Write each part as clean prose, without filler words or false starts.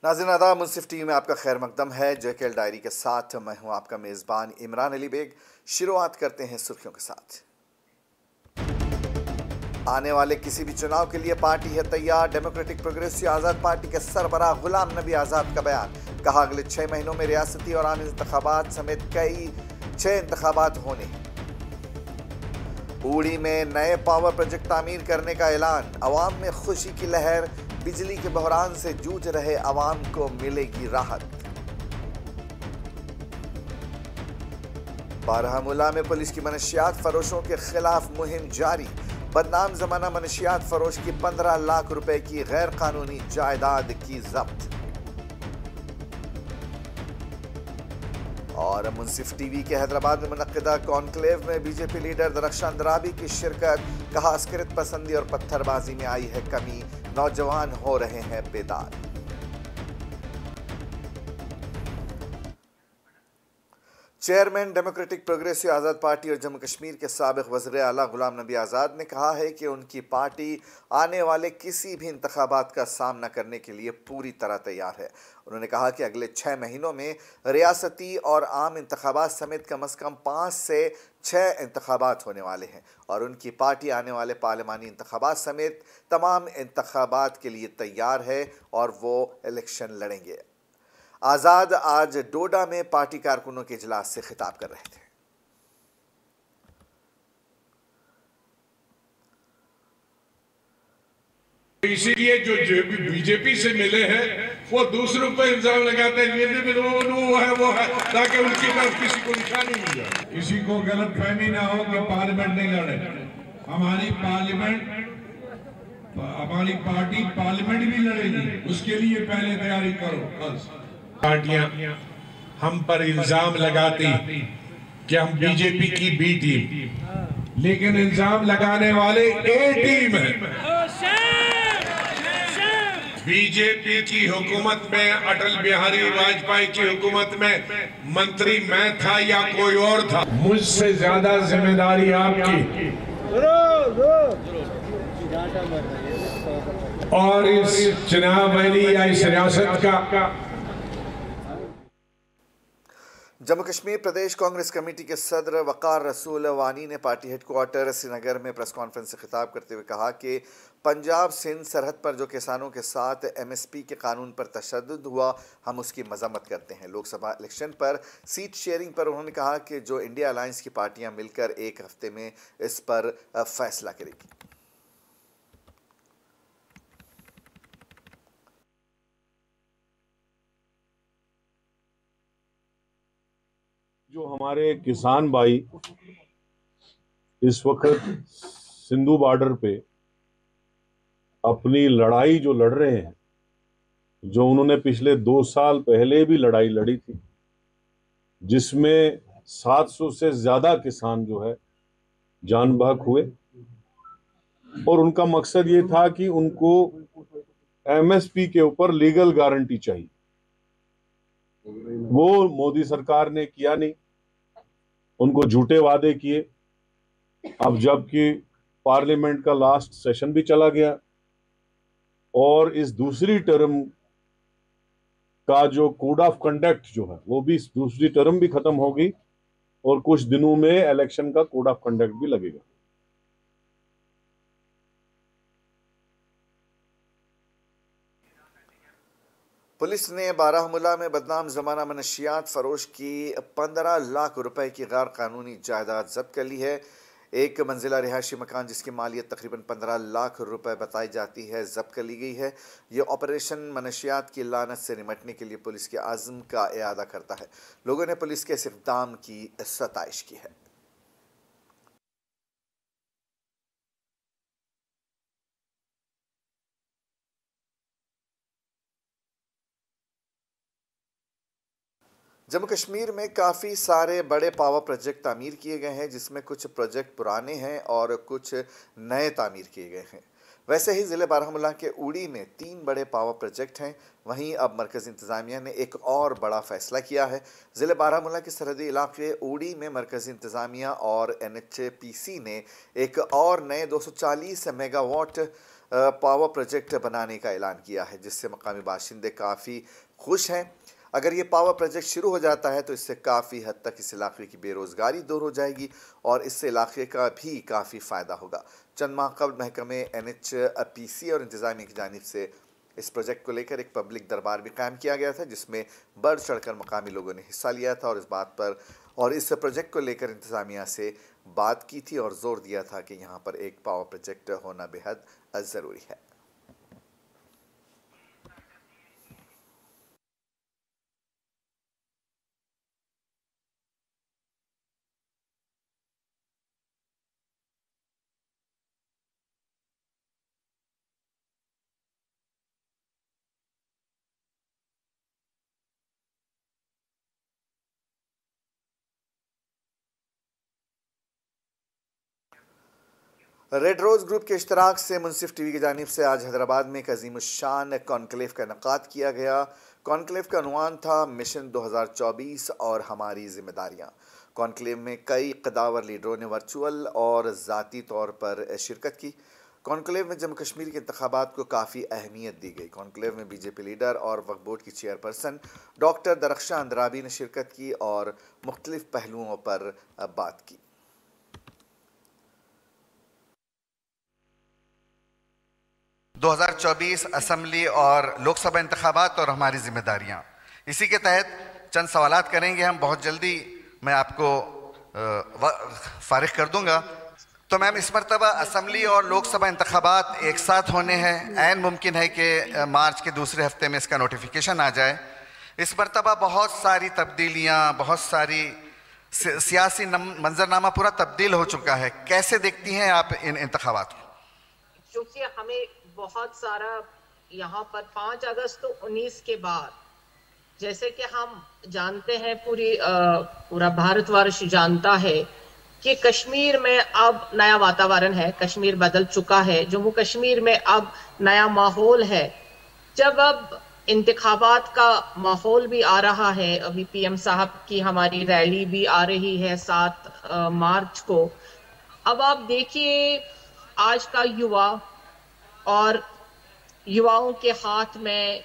नाज़रीन आदाब, मुंसिफ टीवी में आपका खैर मकदम है। जेकेएल डायरी के साथ मैं हूं आपका मेज़बान इमरान अली बेग। शुरुआत करते हैं सुर्खियों के साथ। आने वाले किसी भी चुनाव के लिए पार्टी है तैयार। डेमोक्रेटिक प्रोग्रेसिव आज़ाद पार्टी के सरबराह गुलाम नबी आज़ाद का बयान। कहा अगले 6 महीनों में रियासती और आम इंतखाबात समेत कई 6 इंतखाबात होने हैं। उड़ी में नए पावर प्रोजेक्ट तामीर करने का ऐलान। अवाम में खुशी की लहर। बिजली के बहरान से जूझ रहे अवाम को मिलेगी राहत। बारामूला में पुलिस की मनशियात फरोशों के खिलाफ मुहिम जारी। बदनाम जमाना मनशियात फरोश की 15 लाख रुपए की गैर कानूनी जायदाद की जब्त। और मुंसिफ टीवी के हैदराबाद में मुनक्किदा कॉन्क्लेव में बीजेपी लीडर दरख्शान दराबी की शिरकत। कहा अस्करियत पसंदी और पत्थरबाजी में आई है कमी, नौजवान हो रहे हैं बेदार। चेयरमैन डेमोक्रेटिक प्रोग्रेसिव आज़ाद पार्टी और जम्मू कश्मीर के साबिक वज़ीर आला गुलाम नबी आज़ाद ने कहा है कि उनकी पार्टी आने वाले किसी भी इंतखाबात का सामना करने के लिए पूरी तरह तैयार है। उन्होंने कहा कि अगले 6 महीनों में रियासती और आम इंतखाबात समेत कम से कम 5 से 6 इंतखाबात होने वाले हैं और उनकी पार्टी आने वाले पार्लिमानी इंतखाबात समेत तमाम इंतखाबात के लिए तैयार है और वो इलेक्शन लड़ेंगे। आज़ाद आज डोडा में पार्टी कारकुनों के इजलास से खिताब कर रहे थे। इसीलिए जो बीजेपी से मिले हैं वो दूसरों पर इल्जाम लगाते हैं ये वो है ताकि उनकी तरफ किसी को निशानी मिल जाए। किसी को गलत फहमी ना हो कि पार्लियामेंट नहीं लड़े। हमारी पार्टी पार्लियामेंट भी लड़ेगी, उसके लिए पहले तैयारी करो। पार्टियां हम पर इल्जाम लगाती कि हम बीजेपी की बी टीम, लेकिन इल्जाम लगाने वाले ए टीम है। बीजेपी की हुकूमत में, अटल बिहारी वाजपेयी की हुकूमत में मंत्री मैं था या कोई और था, मुझसे ज्यादा जिम्मेदारी आपकी। और इस चुनाव या इस रियासत का जम्मू कश्मीर प्रदेश कांग्रेस कमेटी के सदर वकार रसूल वानी ने पार्टी हेडक्वार्टर श्रीनगर में प्रेस कॉन्फ्रेंस से खिताब करते हुए कहा कि पंजाब सिंध सरहद पर जो किसानों के साथ MSP के कानून पर तशद्दुद हुआ, हम उसकी मजम्मत करते हैं। लोकसभा इलेक्शन पर सीट शेयरिंग पर उन्होंने कहा कि जो इंडिया अलायंस की पार्टियां मिलकर एक हफ्ते में इस पर फैसला करेगी। जो हमारे किसान भाई इस वक्त सिंधु बॉर्डर पे अपनी लड़ाई जो लड़ रहे हैं, जो उन्होंने पिछले 2 साल पहले भी लड़ाई लड़ी थी, जिसमें 700 से ज्यादा किसान जो है जान बहक हुए, और उनका मकसद ये था कि उनको MSP के ऊपर लीगल गारंटी चाहिए। वो मोदी सरकार ने किया नहीं, उनको झूठे वादे किए। अब जबकि पार्लियामेंट का लास्ट सेशन भी चला गया और इस दूसरी टर्म का जो कोड ऑफ कंडक्ट जो है वो भी, दूसरी टर्म भी खत्म होगी और कुछ दिनों में इलेक्शन का कोड ऑफ कंडक्ट भी लगेगा। पुलिस ने बारामूला में बदनाम जमाना मनशियात फरोश की 15 लाख रुपए की गैर कानूनी जायदाद जब्त कर ली है। एक मंजिला रिहायशी मकान जिसकी मालियत तकरीबन 15 लाख रुपए बताई जाती है, जब्त कर ली गई है। ये ऑपरेशन मनशियात की लानत से निपटने के लिए पुलिस के आज़म का इरादा करता है। लोगों ने पुलिस के इस इक़दाम की सताइश की है। जम्मू कश्मीर में काफ़ी सारे बड़े पावर प्रोजेक्ट तामीर किए गए हैं, जिसमें कुछ प्रोजेक्ट पुराने हैं और कुछ नए तामीर किए गए हैं। वैसे ही ज़िले बारामूला के उड़ी में 3 बड़े पावर प्रोजेक्ट हैं। वहीं अब मरकज़ी इंतज़ामिया ने एक और बड़ा फ़ैसला किया है। ज़िले बारामूला के सरहदी इलाके उड़ी में मरकज़ी इंतज़ामिया और NHPC ने एक और नए 240 मेगावाट पावर प्रोजेक्ट बनाने का ऐलान किया है, जिससे मकामी बाशिंदे काफ़ी खुश हैं। अगर ये पावर प्रोजेक्ट शुरू हो जाता है तो इससे काफ़ी हद तक इस इलाके की बेरोज़गारी दूर हो जाएगी और इससे इलाके का भी काफ़ी फ़ायदा होगा। चंद माह कबल महकमे NHPC और इंतज़ामिया की जानिब से इस प्रोजेक्ट को लेकर एक पब्लिक दरबार भी कायम किया गया था, जिसमें बढ़ चढ़कर मकामी लोगों ने हिस्सा लिया था और इस प्रोजेक्ट को लेकर इंतज़ामिया से बात की थी और ज़ोर दिया था कि यहाँ पर एक पावर प्रोजेक्ट होना बेहद ज़रूरी है। रेड रोज़ ग्रुप के इश्तराक से मुनसिफ टीवी की जानिब से आज हैदराबाद में एक अज़ीमुश्शान कॉन्क्लेव का इनेकाद किया गया। कॉन्क्लेव का उन्वान था मिशन 2024 और हमारी जिम्मेदारियां। कॉन्क्लेव में कई कदावर लीडरों ने वर्चुअल और ज़ाती तौर पर शिरकत की। कॉन्क्लेव में जम्मू कश्मीर के इंतखाबात को काफ़ी अहमियत दी गई। कॉन्क्लेव में BJP लीडर और वक्फ बोर्ड की चेयरपर्सन डॉक्टर दरख्शां अंद्राबी ने शिरकत की और मुख्तलिफ पहलुओं पर बात की। 2024 असम्बली और लोकसभा इंतखाबात और हमारी जिम्मेदारियां, इसी के तहत चंद सवालात करेंगे हम। बहुत जल्दी मैं आपको फारिग कर दूंगा। तो मैम, इस मरतबा असम्बली और लोकसभा इंतखाबात एक साथ होने हैं। ऐन मुमकिन है कि मार्च के दूसरे हफ्ते में इसका नोटिफिकेशन आ जाए। इस मरतबा बहुत सारी तब्दीलियाँ, बहुत सारी सियासी मंजरनामा पूरा तब्दील हो चुका है। कैसे देखती हैं आप इन इंतखाबात को? क्योंकि हमें बहुत सारा यहाँ पर 5 अगस्त 19 के बाद, जैसे कि हम जानते हैं, पूरा भारतवर्ष जानता है कि कश्मीर में अब नया वातावरण है। कश्मीर बदल चुका है। जम्मू कश्मीर में अब नया माहौल है। जब अब इंतखाबात का माहौल भी आ रहा है, अभी PM साहब की हमारी रैली भी आ रही है 7 मार्च को। अब आप देखिए, आज का युवा और युवाओं के हाथ में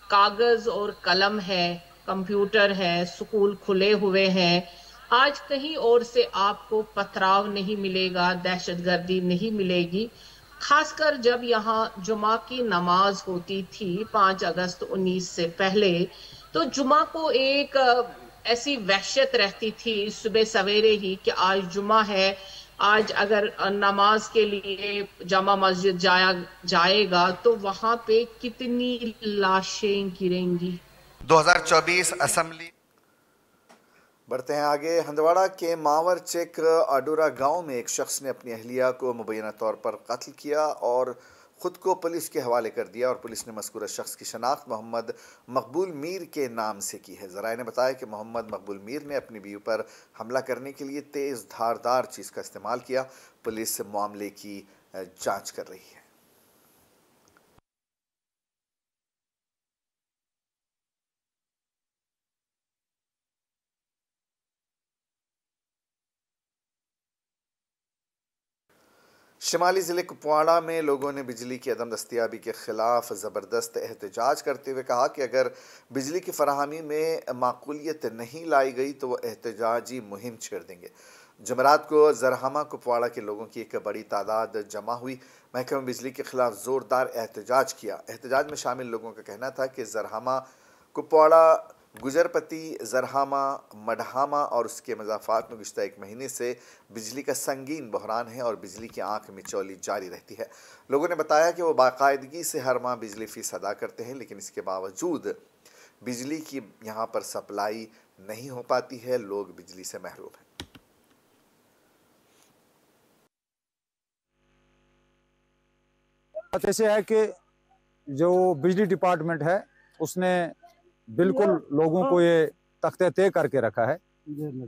कागज और कलम है, कंप्यूटर है, स्कूल खुले हुए हैं। आज कहीं और से आपको पथराव नहीं मिलेगा, दहशतगर्दी नहीं मिलेगी। खासकर जब यहाँ जुमा की नमाज होती थी 5 अगस्त 19 से पहले, तो जुमा को एक ऐसी वहशत रहती थी सुबह सवेरे ही कि आज जुमा है। आज अगर नमाज के लिए जामा मस्जिद जाएगा तो वहां पे कितनी लाशें गिरेंगी। 2024 असम्बली। बढ़ते हैं आगे। हंदवाड़ा के मावर चेक अडूरा गांव में एक शख्स ने अपनी अहलिया को मुबैना तौर पर कत्ल किया और ख़ुद को पुलिस के हवाले कर दिया और पुलिस ने मज़कूरा शख्स की शनाख्त मोहम्मद मकबूल मीर के नाम से की है। ज़राए ने बताया कि मोहम्मद मकबूल मीर ने अपनी बीवी पर हमला करने के लिए तेज़ धारदार चीज़ का इस्तेमाल किया। पुलिस मामले की जांच कर रही है। शिमाली ज़िले कुपवाड़ा में लोगों ने बिजली की अदम दस्तियाबी के ख़िलाफ़ ज़बरदस्त एहतजाज करते हुए कहा कि अगर बिजली की फराहमी में माकूलियत नहीं लाई गई तो वह एहतजाजी मुहिम छेड़ देंगे। जुमेरात को ज़रहमा कुपवाड़ा के लोगों की एक बड़ी तादाद जमा हुई। महकमा बिजली के ख़िलाफ़ ज़ोरदार एहतजाज किया। एहतजाज में शामिल लोगों का कहना था कि ज़रहमा कुपवाड़ा गुजरपति ज़रहमा मडहामा और उसके मज़ाफ़ात में गुज़िश्ता 1 महीने से बिजली का संगीन बहरान है और बिजली की आंख मिचौली जारी रहती है। लोगों ने बताया कि वो बाकायदगी से हर माह बिजली फ़ीस अदा करते हैं, लेकिन इसके बावजूद बिजली की यहाँ पर सप्लाई नहीं हो पाती है। लोग बिजली से महरूम हैं। ऐसे है कि जो बिजली डिपार्टमेंट है उसने बिल्कुल लोगों को ये तख्ते तय करके रखा है।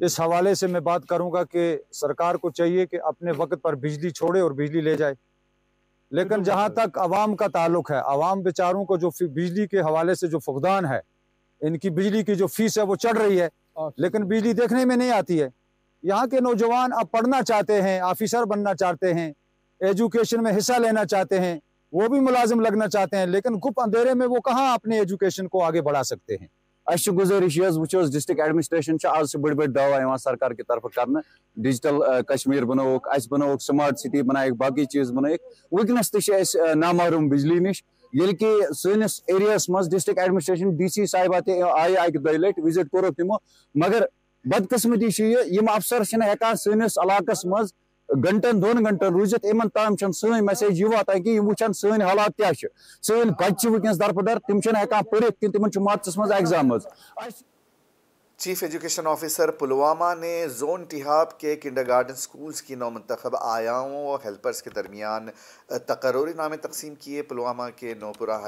इस हवाले से मैं बात करूंगा कि सरकार को चाहिए कि अपने वक्त पर बिजली छोड़े और बिजली ले जाए। लेकिन जहां तक आवाम का ताल्लुक है, आवाम बेचारों को जो बिजली के हवाले से जो फुकदान है, इनकी बिजली की जो फीस है वो चढ़ रही है, लेकिन बिजली देखने में नहीं आती है। यहाँ के नौजवान अब पढ़ना चाहते हैं, ऑफिसर बनना चाहते हैं, एजुकेशन में हिस्सा लेना चाहते हैं, वो भी मुलाजिम लगना चाहते हैं, लेकिन गुप अंधेरे में वो कहाँ अपने एजुकेशन को आगे बढ़ा सकते हैं। अच्छी गुजारिश वो डिस्ट्रिक्ट एडमिनिस्ट्रेशन आज से बड़ दावा सरकार की तरफ कर डिजिटल कश्मीर बनोक बनोक स्मार्ट सिटी बनाइक बाकी चीज बनोक वनस नामारूम बिजली नश ये कि सैनिस एरियास मज डिस्ट्रिक्ट एडमिनिस्ट्रेशन DC साहिबा आए अक दो लट विजिट कोर तमो, मगर बदकिस्मती यम अफसर हेकान सैनिस इलाकस मज घंटन 2 घंटन रूजित इन ताम सन मैसेज यह वातान कि वुचान सन हालात क्या सन बच्चे वनस दरपदर तिम हेकान पढ़ित कि तिमन मार्चस मज exam. Chief education officer Pulwama ने जोन टिहाब के किंडरगार्टन स्कूल्स की नौमुंतखब आयाओं और हेल्पर्स के दरमियान तकर्री नामे तकसीम किए। पुलवामा के नौपुरा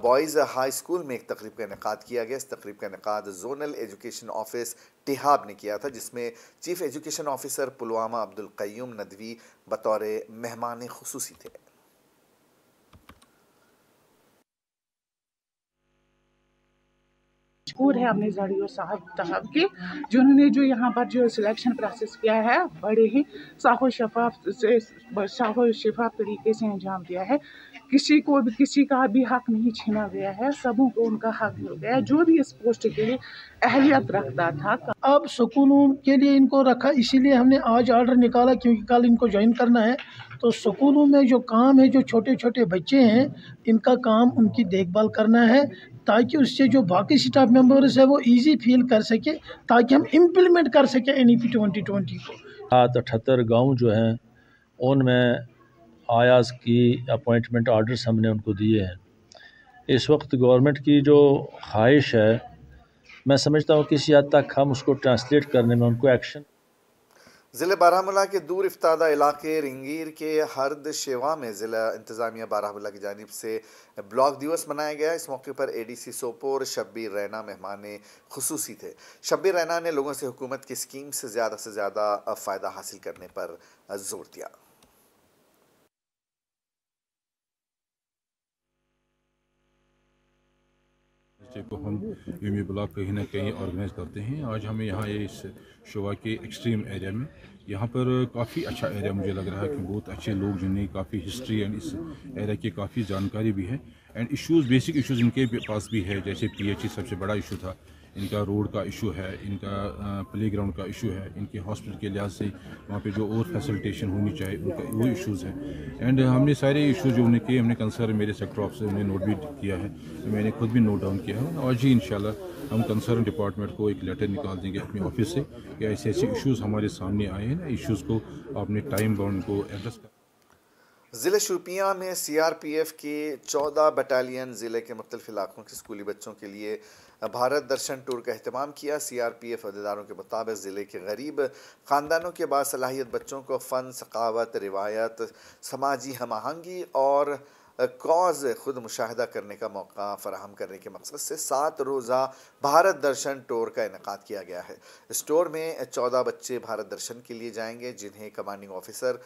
बॉयज़ हाई स्कूल में एक तकरीब का इनेकाद किया गया। इस तकरीब का इनेकाद जोनल एजुकेशन ऑफिस टिहाब ने किया था, जिसमें chief education officer Pulwama Abdul Qayyum Nadvi बतौर मेहमान खुसूसी थे। मशहूर है अपने ज़रिए साहब के, जिन्होंने जो यहाँ पर जो सिलेक्शन प्रोसेस किया है बड़े ही साफ़ शफाफ तरीके से अंजाम दिया है। किसी को भी किसी का भी हक नहीं छीना गया है, सबों को उनका हक मिल गया जो भी इस पोस्ट के लिए अहलियत रखता था। अब स्कूलों के लिए इनको रखा, इसीलिए हमने आज ऑर्डर निकाला क्योंकि कल इनको ज्वाइन करना है। तो स्कूलों में जो काम है, जो छोटे छोटे बच्चे हैं इनका काम उनकी देखभाल करना है, ताकि उससे जो बाकी स्टाफ मेंबर्स है वो इजी फील कर सके, ताकि हम इम्प्लीमेंट कर सके NEP 2020 को। 78 गाँव जो हैं उनमें आयाज़ की अपॉइंटमेंट आर्डर्स हमने उनको दिए हैं। इस वक्त गवर्नमेंट की जो ख्वाहिश है, मैं समझता हूँ किसी हद तक हम उसको ट्रांसलेट करने में उनको एक्शन। ज़िले बारामूला के दूर इफ्तादा इलाके रिंगीर के हरद शेवा में ज़िला इंतज़ामिया बारामूला की जानिब से ब्लॉक दिवस मनाया गया। इस मौके पर ADC सोपोर शब्बीर रैना मेहमान खुसूसी थे। शब्बीर रैना ने लोगों से हुकूमत की स्कीम से ज़्यादा फ़ायदा हासिल करने पर जोर दिया। को हम यूमी ब्लॉक कहीं ना कहीं ऑर्गेनाइज करते हैं। आज हमें यहाँ इस शोवा के एक्सट्रीम एरिया में, यहाँ पर काफ़ी अच्छा एरिया मुझे लग रहा है कि बहुत अच्छे लोग जिन्हें काफ़ी हिस्ट्री एंड इस एरिया की काफ़ी जानकारी भी है एंड इश्यूज़ बेसिक इश्यूज़ इनके पास भी है, जैसे PHE सबसे बड़ा इशू था, इनका रोड का इशू है, इनका प्लेग्राउंड का इशू है, इनके हॉस्पिटल के लिहाज से वहाँ पे जो और फैसिलिटेशन होनी चाहिए उनका वो इश्यूज़ हैं। एंड हमने सारे इशूज़ जो उनके हमने कंसर्न मेरे सेक्टर ऑफ से उन्हें नोट भी किया है, मैंने खुद भी नोट डाउन किया है। आज ही इंशाल्लाह हम कंसर्न डिपार्टमेंट को एक लेटर निकाल देंगे अपने ऑफिस से कि ऐसे ऐसे इश्यूज़ हमारे सामने आए हैं ना, इश्यूज़ को अपने टाइम बाउंड को एड्रेस कर। ज़िले शोपियां में CRPF के 14 बटालियन ज़िले के मुख्तलिफ इलाकों के स्कूली बच्चों के लिए भारत दर्शन टूर का अहतमाम किया। CRPF अहदेदारों के मुताबिक ज़िले के गरीब ख़ानदानों के बासलाहियत बच्चों को फ़न, सकावत, रिवायत, समाजी हम-आहंगी और कौज़ खुद मुशाहिदा करने का मौका फ़राहम करने के मकसद से 7 रोज़ा भारत दर्शन टूर का इनेकाद किया गया है। इस टूर में 14 बच्चे भारत दर्शन के लिए जाएंगे, जिन्हें commanding officer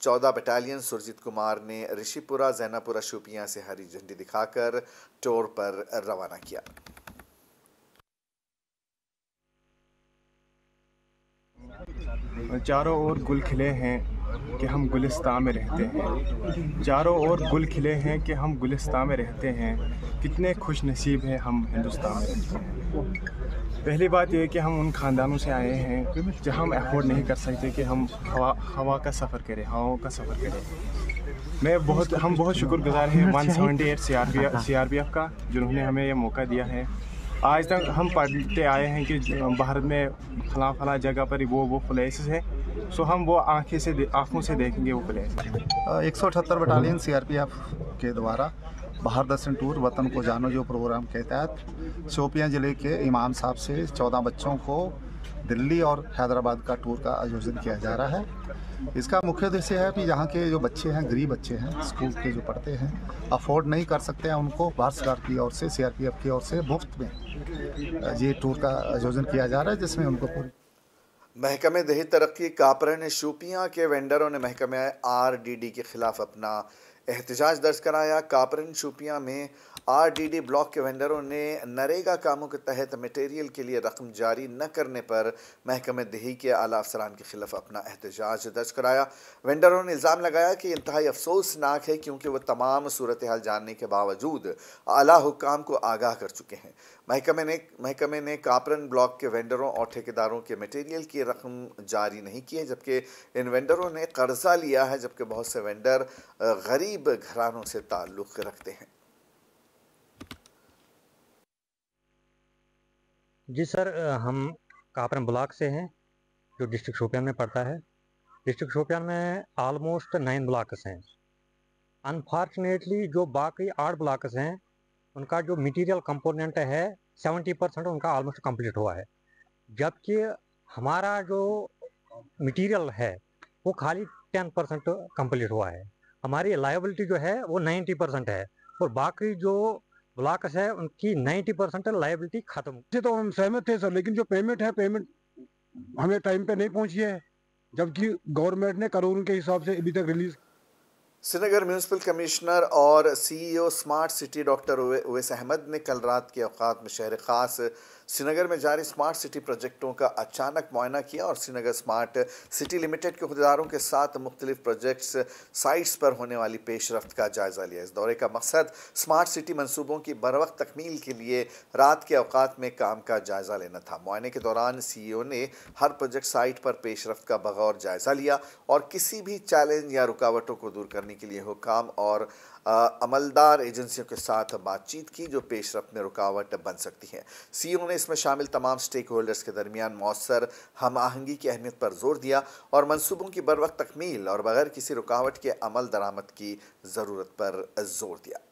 14 battalion Surjit Kumar ने ऋषिपुरा जैनापुरा शोपियां से हरी झंडी दिखाकर टूर पर रवाना किया। चारों ओर गुल खिले हैं कि हम गुलिस्तान में रहते हैं, चारों ओर गुल खिले हैं कि हम गुलिस्तान में रहते हैं, कितने खुश नसीब हैं हम हिंदुस्तान में रहते हैं। पहली बात यह है कि हम उन ख़ानदानों से आए हैं जहां हम अफोर्ड नहीं कर सकते कि हम हवा का सफ़र करें, हवाओं का सफ़र करें। हम बहुत शुक्रगुजार हैं 178 CRPF का, जिन्होंने हमें ये मौका दिया है। आज तक हम पढ़ते आए हैं कि भारत में फला जगह पर वो प्लेसेस हैं, सो हम वो आँखों से देखेंगे वो प्लेस। 178 बटालियन CRPF के द्वारा भारत दर्शन टूर वतन को जानो जो प्रोग्राम के तहत शोपियां ज़िले के इमाम साहब से 14 बच्चों को दिल्ली और हैदराबाद का टूर का आयोजन किया जा रहा है। इसका मुख्य उद्देश्य है कि यहाँ के जो बच्चे हैं, गरीब बच्चे हैं, स्कूल के जो पढ़ते हैं, अफोर्ड नहीं कर सकते हैं, उनको भारत सरकार की ओर से CRPF की ओर से मुफ्त में ये टूर का आयोजन किया जा रहा है, जिसमें उनको पूरी। महकमे दही तरक्की कापरा ने शोपियां के वेंडरों ने महकमे RDD के खिलाफ अपना एहतजाज दर्ज कराया। कापरन शोपियां में आरडीडी ब्लॉक के वेंडरों ने नरेगा कामों के तहत मटेरियल के लिए रकम जारी न करने पर महकमे दही के आला अफसरान के खिलाफ अपना एहतजाज दर्ज कराया। वेंडरों ने इल्ज़ाम लगाया कि इंतहाई अफसोसनाक है क्योंकि वो तमाम सूरत हाल जानने के बावजूद आला हुक्काम को आगाह कर चुके हैं। महकमे ने कापरन ब्लॉक के वेंडरों और ठेकेदारों के मटेरियल की रकम जारी नहीं की है, जबकि इन वेंडरों ने कर्जा लिया है, जबकि बहुत से वेंडर गरीब घरानों से ताल्लुक़ रखते हैं। जी सर, हम कापरन ब्लॉक से हैं जो डिस्ट्रिक्ट शोपियान में पड़ता है। डिस्ट्रिक्ट शोपियान में ऑलमोस्ट 9 ब्लॉक्स हैं। अनफॉर्चुनेटली जो बाकी 8 ब्लॉक्स हैं उनका जो मटेरियल कंपोनेंट है 70% उनका ऑलमोस्ट कंप्लीट हुआ है, जबकि हमारा जो मटेरियल है वो खाली 10% कंप्लीट हुआ है। हमारी लायबिलिटी जो है वो 90% है और बाकी जो ब्लॉक्स है उनकी 90% लायबिलिटी खत्म। तो हम सहमत थे सर, लेकिन जो पेमेंट है पेमेंट हमें टाइम पे नहीं पहुंची है, जबकि गवर्नमेंट ने कानून के हिसाब से अभी तक रिलीज। श्रीनगर म्यूनिसिपल कमिश्नर और CEO smart city doctor Uwais Ahmad ने कल रात के औकात में शहर ख़ास श्रीनगर में जारी स्मार्ट सिटी प्रोजेक्टों का अचानक मुआयना किया और श्रीनगर स्मार्ट सिटी लिमिटेड के खुदेदारों के साथ मुख्तलिफ प्रोजेक्ट्स साइट्स पर होने वाली पेशरफ्त का जायज़ा लिया। इस दौरे का मकसद स्मार्ट सिटी मनसूबों की बरवक्त तकमील के लिए रात के औकात में काम का जायज़ा लेना था। मुआयने के दौरान सीईओ ने हर प्रोजेक्ट साइट पर पेशरफ्त का बगौर जायज़ा लिया और किसी भी चैलेंज या रुकावटों को दूर करने के लिए हुकाम और अमलदार एजेंसियों के साथ बातचीत की जो पेशरफ्त में रुकावट बन सकती हैं। सीईओ ने इसमें शामिल तमाम स्टेक होल्डर्स के दरमियान मौसर हम आहंगी की अहमियत पर जोर दिया और मनसूबों की बरवक्त तकमील और बगैर किसी रुकावट के अमल दरामद की ज़रूरत पर जोर दिया।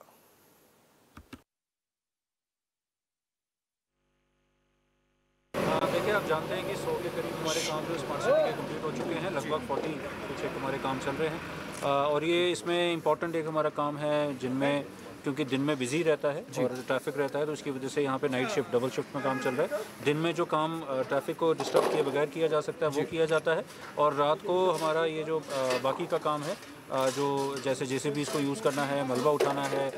देखिए, आप जानते हैं कि 100 के करीब हमारे काम जो स्मार्ट सिटी के कंप्लीट हो चुके हैं, लगभग 40 कुछ एक हमारे काम चल रहे हैं और ये इसमें इम्पॉर्टेंट एक हमारा काम है जिनमें क्योंकि दिन में बिजी रहता है और ट्रैफिक रहता है, तो उसकी वजह से यहाँ पे नाइट शिफ्ट डबल शिफ्ट में काम चल रहा है। दिन में जो काम ट्रैफिक को डिस्टर्ब किए बगैर किया जा सकता है वो किया जाता है और रात को हमारा ये जो बाकी का काम है जो जैसे जेसीबीज़ को यूज़ करना है, मलबा उठाना है,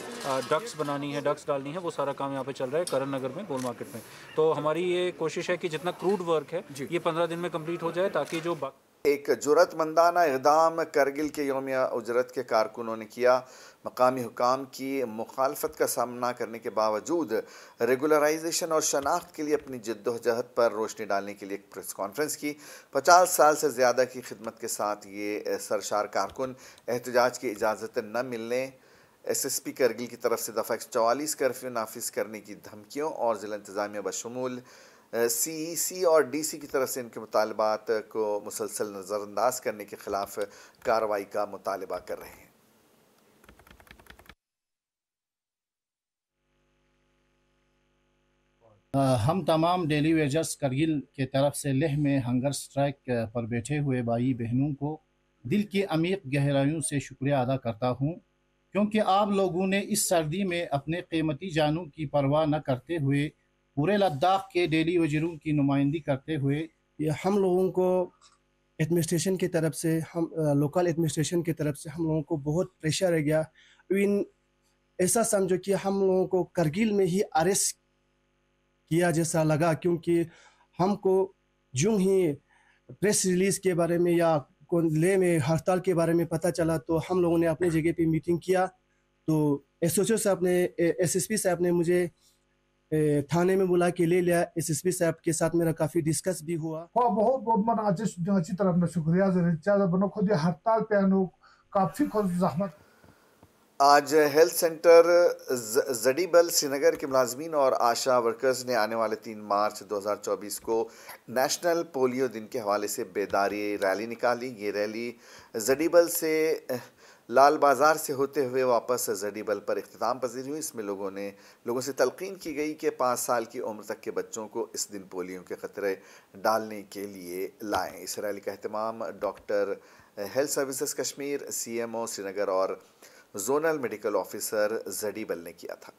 डक्स बनानी है, डक्स डालनी है, वो सारा काम यहाँ पे चल रहा है करण नगर में गोल मार्केट में। तो हमारी ये कोशिश है कि जितना क्रूड वर्क है ये 15 दिन में कंप्लीट हो जाए ताकि जो एक जुरतमंदाना इक़दाम करगिल के यौम उजरत के कारकुनों ने किया। मकामी हुकाम की मुखालफत का सामना करने के बावजूद रेगुलराइजेशन और शनाख्त के लिए अपनी जद्दोजहद पर रोशनी डालने के लिए एक प्रेस कॉन्फ्रेंस की। 50 साल से ज़्यादा की खिदमत के साथ ये सरशार कारकुन एहतजाज की इजाज़त न मिलने, SSP करगिल की तरफ से दफ़ा 144 कर्फ्यू नाफिज करने की धमकियों और ज़िला इंतज़ामिया बशमूल CEC और DC की तरफ से इनके मुतालबात को मुसलसल नज़रअंदाज करने के ख़िलाफ़ कार्रवाई का मुतालबा कर रहे हैं। हम तमाम डेली वेजर्स करगिल के तरफ से लेह में हंगर स्ट्राइक पर बैठे हुए भाई बहनों को दिल की अमीर गहराइयों से शुक्रिया अदा करता हूँ, क्योंकि आप लोगों ने इस सर्दी में अपने कीमती जानों की परवाह न करते हुए पूरे लद्दाख के डेली वेजरों की नुमाइंदगी करते हुए हम लोगों को एडमिनिस्ट्रेशन की तरफ से हम लोकल एडमिनिस्ट्रेशन की तरफ से हम लोगों को बहुत प्रेशर रह गया। इवन ऐसा समझो कि हम लोगों को करगिल में ही अरेस्ट किया जैसा लगा, क्योंकि हमको यूं ही प्रेस रिलीज़ के बारे में या लेह में हड़ताल के बारे में पता चला तो हम लोगों ने अपनी जगह पे मीटिंग किया। तो SHO साहब ने SSP साहब ने मुझे थाने में बुला के ले लिया। SSP साहब के साथ मेरा काफ़ी डिस्कस भी हुआ। बहुत बहुत मन अच्छी तरफ में शुक्रिया ज़्यादा बनो खुद हड़ताल पे काफ़ी खुद जहमत। आज हेल्थ सेंटर जडीबल श्रीनगर के मुलाजमीन और आशा वर्कर्स ने आने वाले 3 मार्च 2024 को नेशनल पोलियो दिन के हवाले से बेदारी रैली निकाली। ये रैली जडीबल से लाल बाज़ार से होते हुए वापस जडीबल पर इख्तिताम पजीर हुई। इसमें लोगों से तलकीन की गई कि 5 साल की उम्र तक के बच्चों को इस दिन पोलियो के ख़तरे डालने के लिए लाएं। इस रैली का एहतमाम doctor health services Kashmir, CMO Srinagar और जोनल मेडिकल ऑफिसर जडीबल ने किया था।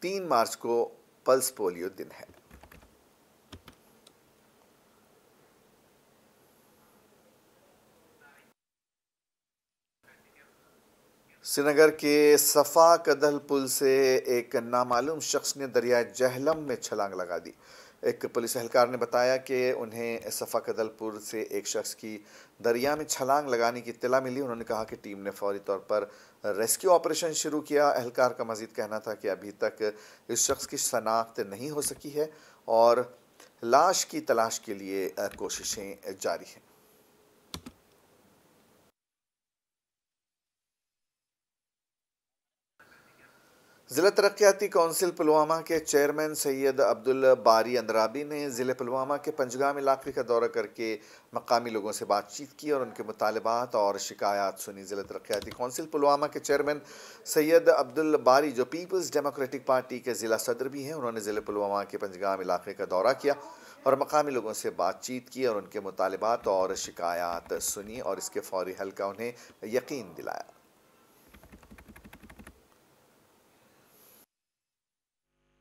3 मार्च को पल्स पोलियो दिन है। श्रीनगर के सफ़ा कदल पुल से एक नामालूम शख्स ने दरिया जहलम में छलांग लगा दी। एक पुलिस एहलकार ने बताया कि उन्हें सफ़ा कदल पुल से एक शख्स की दरिया में छलांग लगाने की इत्तला मिली। उन्होंने कहा कि टीम ने फौरी तौर पर रेस्क्यू ऑपरेशन शुरू किया। एहलकार का मज़ीद कहना था कि अभी तक इस शख्स की शनाख्त नहीं हो सकी है और लाश की तलाश के लिए कोशिशें जारी हैं। ज़िला तरक्याती कौंसिल पुलवामा के चेयरमैन सैयद अब्दुल बारी अंद्राबी ने ज़िले पुलवामा के पंजगाम इलाके का दौरा करके मकामी लोगों से बातचीत की और उनके मुतालबात और शिकायत सुनी। ज़िला तरक्याती कौंसिल पुलवामा के चेयरमैन सैयद अब्दुल बारी, जो पीपल्स डेमोक्रेटिक पार्टी के ज़िला सदर भी हैं, उन्होंने ज़िले पुलवामा के पंजगाम इलाके का दौरा किया और मकामी लोगों से बातचीत की और उनके मुतालबात और शिकायत सुनी और इसके फौरी हल का उन्हें यकीन दिलाया।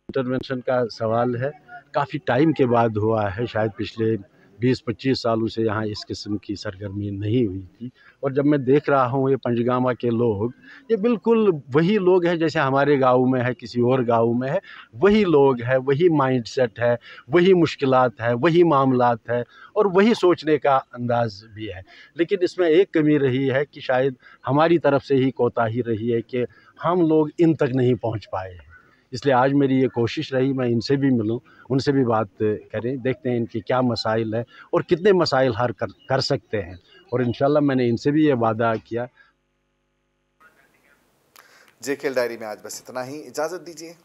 इंटरवेंशन का सवाल है, काफ़ी टाइम के बाद हुआ है, शायद पिछले 20-25 सालों से यहाँ इस किस्म की सरगर्मी नहीं हुई थी। और जब मैं देख रहा हूँ ये पंजगामा के लोग, ये बिल्कुल वही लोग हैं जैसे हमारे गांव में है, किसी और गांव में है, वही लोग हैं, वही माइंडसेट है, वही मुश्किलात है, वही मामलात है और वही सोचने का अंदाज भी है। लेकिन इसमें एक कमी रही है कि शायद हमारी तरफ से ही कोताही रही है कि हम लोग इन तक नहीं पहुँच पाए हैं। इसलिए आज मेरी ये कोशिश रही मैं इनसे भी मिलूं, उनसे भी बात करें, देखते हैं इनके क्या मसाइल है और कितने मसाइल हल कर सकते हैं। और इंशाल्लाह मैंने इनसे भी ये वादा किया। जेकेएल डायरी में आज बस इतना ही, इजाज़त दीजिए।